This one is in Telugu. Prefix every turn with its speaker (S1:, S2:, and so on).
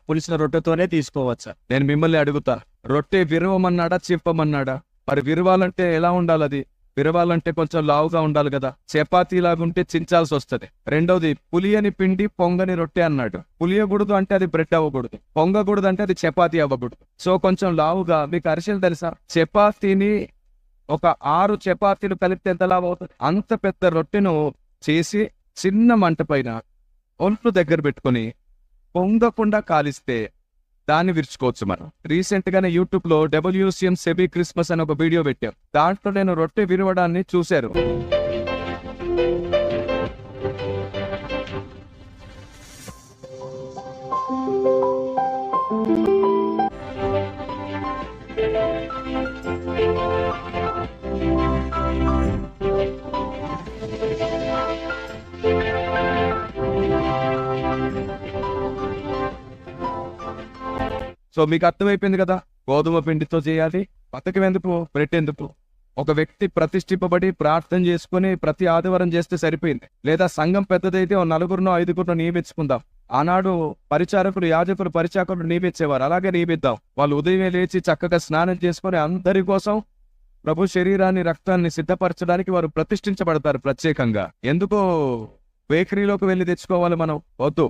S1: పులిసిన రొట్టెతోనే తీసుకోవచ్చా? నేను మిమ్మల్ని అడుగుతా, రొట్టె విరవమన్నాడా చిప్పమన్నాడా? మరి విరవాలంటే ఎలా ఉండాలి? అది విరవాలంటే కొంచెం లావుగా ఉండాలి కదా. చపాతీ లాగుంటే చించాల్సి వస్తుంది. రెండోది, పులియని పిండి పొంగని రొట్టె అన్నాడు. పులియకూడదు అంటే అది బ్రెడ్ అవ్వకూడదు, పొంగకూడదు అంటే అది చపాతీ అవ్వకూడదు. సో కొంచెం లావుగా. మీకు అరిసెలు తెలుసా? చపాతీని ఒక 6 చపాతీలు కలిపితే ఎంత లావు అవుతుంది? అంత పెద్ద రొట్టెను చేసి చిన్న మంట పైన ఒంట్లు దగ్గర పెట్టుకొని పొంగకుండా కాలిస్తే దాన్ని విరుచుకోవచ్చు మనం. రీసెంట్ గానే యూట్యూబ్ లో WCM సెబీ క్రిస్మస్ అని ఒక వీడియో పెట్టాం. దాంట్లో నేను రొట్టె విరవడాన్ని చూశారు. సో మీకు అర్థమైపోయింది కదా, గోధుమ పిండితో చేయాలి. పథకం ఎందుకు? బ్రెడ్ ఎందుకు? ఒక వ్యక్తి ప్రతిష్ఠింపబడి ప్రార్థన చేసుకుని ప్రతి ఆదివారం చేస్తే సరిపోయింది. లేదా సంఘం పెద్దదైతే 4 5 నియమించుకుందాం. ఆనాడు పరిచారకులు, యాజకులు, పరిచారకులు నియమించేవారు. అలాగే నియమిద్దాం. వాళ్ళు ఉదయమే లేచి చక్కగా స్నానం చేసుకుని అందరి కోసం ప్రభు శరీరాన్ని, రక్తాన్ని సిద్ధపరచడానికి వారు ప్రతిష్ఠించబడతారు ప్రత్యేకంగా. ఎందుకో బేకరీలోకి వెళ్ళి తెచ్చుకోవాలి మనం? వద్దు.